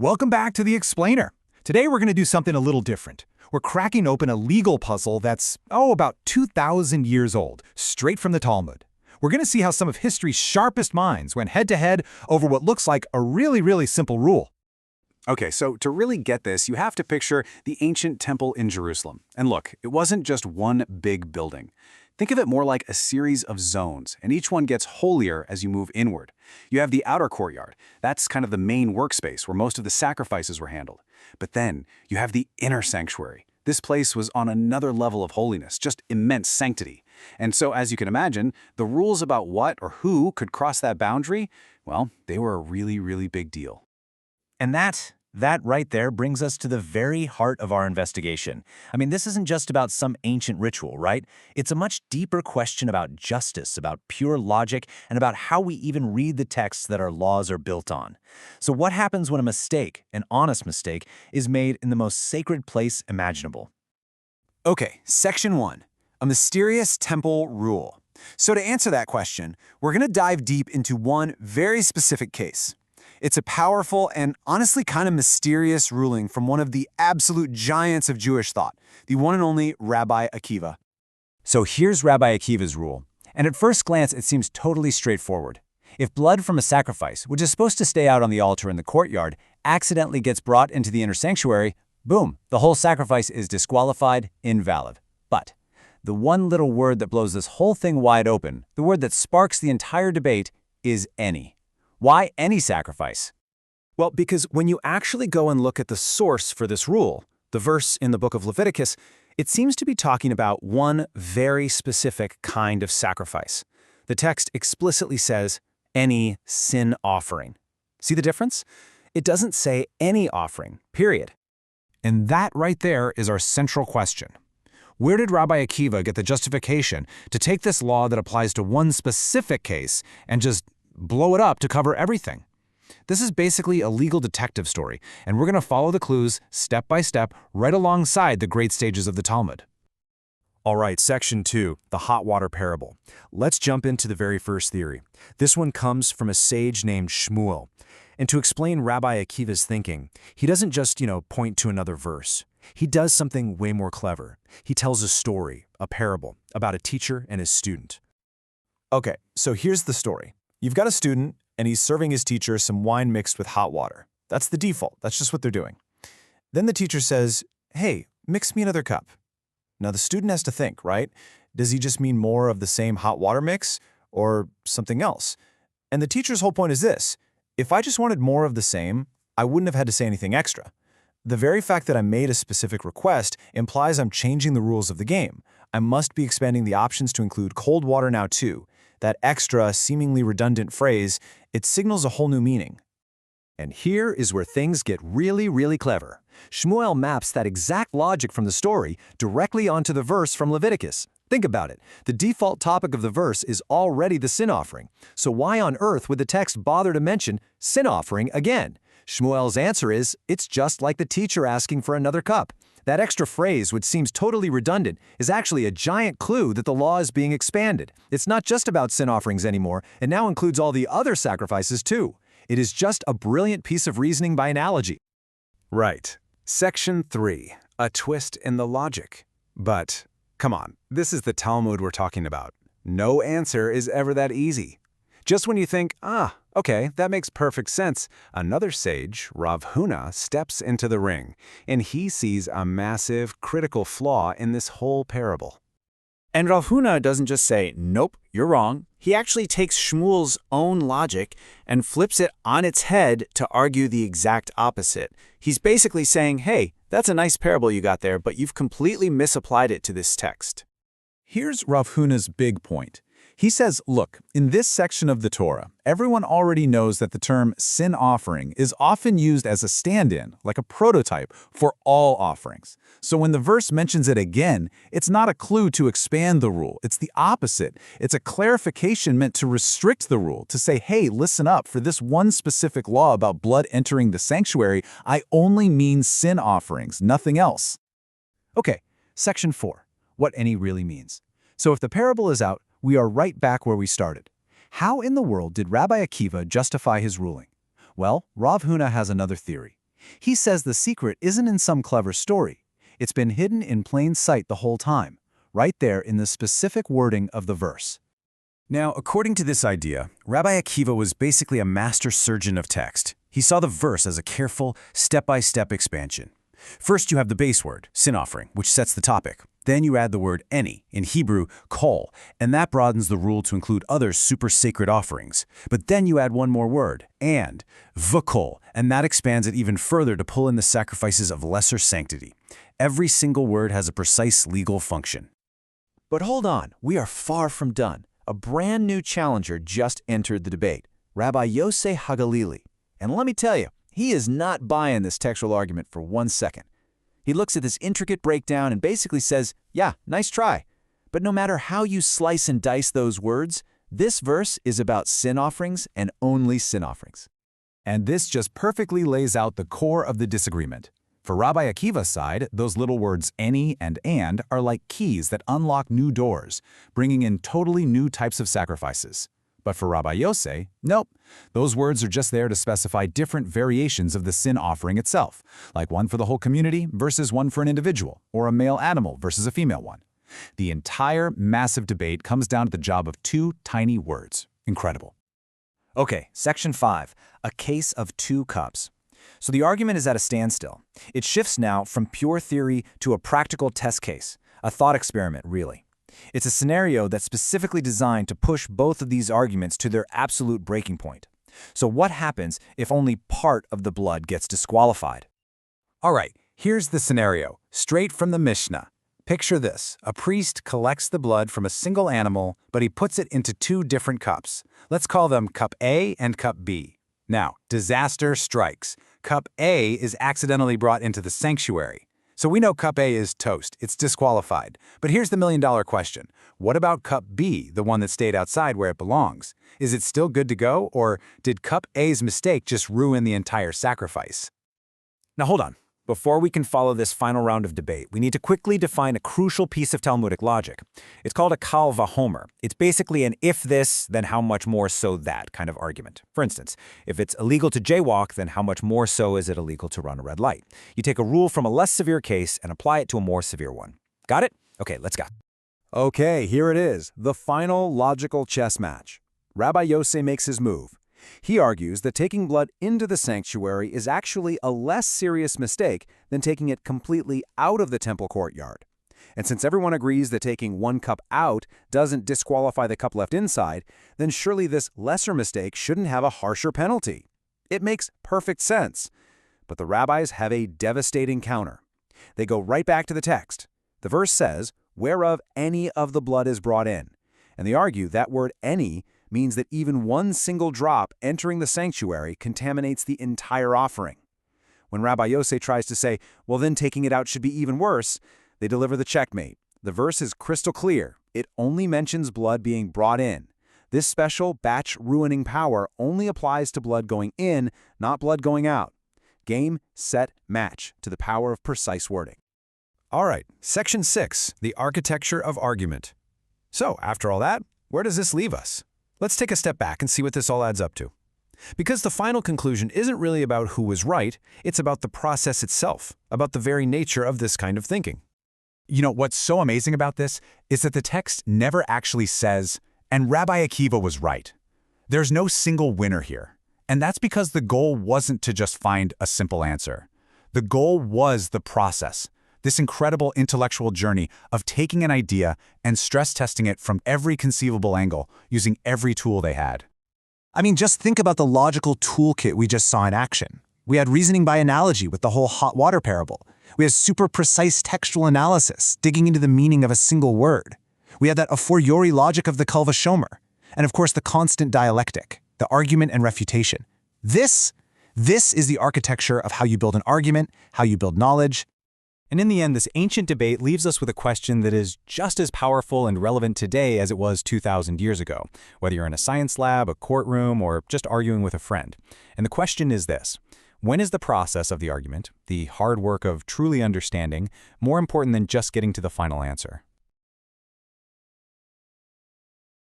Welcome back to The Explainer. Today we're going to do something a little different. We're cracking open a legal puzzle that's, about 2,000 years old, straight from the Talmud. We're going to see how some of history's sharpest minds went head-to-head over what looks like a really simple rule. Okay, so to really get this, you have to picture the ancient temple in Jerusalem. And look, it wasn't just one big building. Think of it more like a series of zones, and each one gets holier as you move inward. You have the outer courtyard. That's kind of the main workspace where most of the sacrifices were handled. But then you have the inner sanctuary. This place was on another level of holiness, just immense sanctity. And so, as you can imagine, the rules about what or who could cross that boundary, well, they were a really big deal. And that right there brings us to the very heart of our investigation. I mean, this isn't just about some ancient ritual, right? It's a much deeper question about justice, about pure logic, and about how we even read the texts that our laws are built on. So what happens when a mistake, an honest mistake, is made in the most sacred place imaginable? Okay, Section 1, a mysterious temple rule. So to answer that question, we're going to dive deep into one very specific case. It's a powerful and honestly kind of mysterious ruling from one of the absolute giants of Jewish thought, the one and only Rabbi Akiva. So here's Rabbi Akiva's rule. And at first glance, it seems totally straightforward. If blood from a sacrifice, which is supposed to stay out on the altar in the courtyard, accidentally gets brought into the inner sanctuary, boom, the whole sacrifice is disqualified, invalid. But the one little word that blows this whole thing wide open, the word that sparks the entire debate, is any. Why any sacrifice? Well, because when you actually go and look at the source for this rule, the verse in the book of Leviticus, it seems to be talking about one very specific kind of sacrifice. The text explicitly says, any sin offering. See the difference? It doesn't say any offering, period. And that right there is our central question. Where did Rabbi Akiva get the justification to take this law that applies to one specific case and just blow it up to cover everything? This is basically a legal detective story, and we're going to follow the clues step by step right alongside the great stages of the Talmud. All right, Section 2, the hot water parable. Let's jump into the very first theory. This one comes from a sage named Shmuel. And to explain Rabbi Akiva's thinking, he doesn't just, point to another verse. He does something way more clever. He tells a story, a parable, about a teacher and his student. Okay, so here's the story. You've got a student, and he's serving his teacher some wine mixed with hot water. That's the default. That's just what they're doing. Then the teacher says, hey, mix me another cup. Now the student has to think, right? Does he just mean more of the same hot water mix or something else? And the teacher's whole point is this. If I just wanted more of the same, I wouldn't have had to say anything extra. The very fact that I made a specific request implies I'm changing the rules of the game. I must be expanding the options to include cold water now too. That extra, seemingly redundant phrase, it signals a whole new meaning. And here is where things get really clever. Shmuel maps that exact logic from the story directly onto the verse from Leviticus. Think about it. The default topic of the verse is already the sin offering. So why on earth would the text bother to mention sin offering again? Shmuel's answer is, it's just like the teacher asking for another cup. That extra phrase, which seems totally redundant, is actually a giant clue that the law is being expanded. It's not just about sin offerings anymore, it now includes all the other sacrifices too. It is just a brilliant piece of reasoning by analogy. Right. Section 3, a twist in the logic. But, come on, this is the Talmud we're talking about. No answer is ever that easy. Just when you think, okay, that makes perfect sense, another sage, Rav Huna, steps into the ring, and he sees a massive, critical flaw in this whole parable. And Rav Huna doesn't just say, nope, you're wrong. He actually takes Shmuel's own logic and flips it on its head to argue the exact opposite. He's basically saying, hey, that's a nice parable you got there, but you've completely misapplied it to this text. Here's Rav Huna's big point. He says, look, in this section of the Torah, everyone already knows that the term sin offering is often used as a stand-in, like a prototype, for all offerings. So when the verse mentions it again, it's not a clue to expand the rule. It's the opposite. It's a clarification meant to restrict the rule, to say, hey, listen up, for this one specific law about blood entering the sanctuary, I only mean sin offerings, nothing else. Okay, Section 4, what any really means. So if the parable is out, we are right back where we started. How in the world did Rabbi Akiva justify his ruling? Well, Rav Huna has another theory. He says the secret isn't in some clever story. It's been hidden in plain sight the whole time, right there in the specific wording of the verse. Now, according to this idea, Rabbi Akiva was basically a master surgeon of text. He saw the verse as a careful, step-by-step expansion. First, you have the base word, sin offering, which sets the topic. Then you add the word any, in Hebrew, kol, and that broadens the rule to include other super sacred offerings. But then you add one more word, and, v'kol, and that expands it even further to pull in the sacrifices of lesser sanctity. Every single word has a precise legal function. But hold on, we are far from done. A brand new challenger just entered the debate, Rabbi Yosei Hagalili. And let me tell you, he is not buying this textual argument for 1 second. He looks at this intricate breakdown and basically says, yeah, nice try. But no matter how you slice and dice those words, this verse is about sin offerings and only sin offerings. And this just perfectly lays out the core of the disagreement. For Rabbi Akiva's side, those little words any and are like keys that unlock new doors, bringing in totally new types of sacrifices. But for Rabbi Yosei, nope. Those words are just there to specify different variations of the sin offering itself, like one for the whole community versus one for an individual, or a male animal versus a female one. The entire massive debate comes down to the job of 2 tiny words. Incredible. Okay, section 5, a case of 2 cups. So the argument is at a standstill. It shifts now from pure theory to a practical test case, a thought experiment, really. It's a scenario that's specifically designed to push both of these arguments to their absolute breaking point. So what happens if only part of the blood gets disqualified? All right, here's the scenario, straight from the Mishnah. Picture this. A priest collects the blood from a single animal, but he puts it into 2 different cups. Let's call them Cup A and Cup B. Now, disaster strikes. Cup A is accidentally brought into the sanctuary. So we know Cup A is toast. It's disqualified. But here's the million-dollar question. What about Cup B, the one that stayed outside where it belongs? Is it still good to go, or did Cup A's mistake just ruin the entire sacrifice? Now hold on. Before we can follow this final round of debate, we need to quickly define a crucial piece of Talmudic logic. It's called a kal vahomer. It's basically an if this, then how much more so that kind of argument. For instance, if it's illegal to jaywalk, then how much more so is it illegal to run a red light? You take a rule from a less severe case and apply it to a more severe one. Got it? Okay, let's go. Okay, here it is, the final logical chess match. Rabbi Yosei makes his move. He argues that taking blood into the sanctuary is actually a less serious mistake than taking it completely out of the temple courtyard. And since everyone agrees that taking 1 cup out doesn't disqualify the cup left inside, then surely this lesser mistake shouldn't have a harsher penalty. It makes perfect sense. But the rabbis have a devastating counter. They go right back to the text. The verse says, whereof any of the blood is brought in. And they argue that word any means that even 1 single drop entering the sanctuary contaminates the entire offering. When Rabbi Yosei tries to say, well, then taking it out should be even worse, they deliver the checkmate. The verse is crystal clear. It only mentions blood being brought in. This special batch-ruining power only applies to blood going in, not blood going out. Game, set, match to the power of precise wording. All right, section 6, the architecture of argument. So, after all that, where does this leave us? Let's take a step back and see what this all adds up to. Because the final conclusion isn't really about who was right, it's about the process itself, about the very nature of this kind of thinking. You know, what's so amazing about this is that the text never actually says, and Rabbi Akiva was right. There's no single winner here. And that's because the goal wasn't to just find a simple answer. The goal was the process. This incredible intellectual journey of taking an idea and stress testing it from every conceivable angle, using every tool they had. I mean, just think about the logical toolkit we just saw in action. We had reasoning by analogy with the whole hot water parable. We had super precise textual analysis, digging into the meaning of a single word. We had that a fortiori logic of the Kal Vashomer. And of course, the constant dialectic, the argument and refutation. This is the architecture of how you build an argument, how you build knowledge. And in the end, this ancient debate leaves us with a question that is just as powerful and relevant today as it was 2,000 years ago, whether you're in a science lab, a courtroom, or just arguing with a friend. And the question is this: when is the process of the argument, the hard work of truly understanding, more important than just getting to the final answer?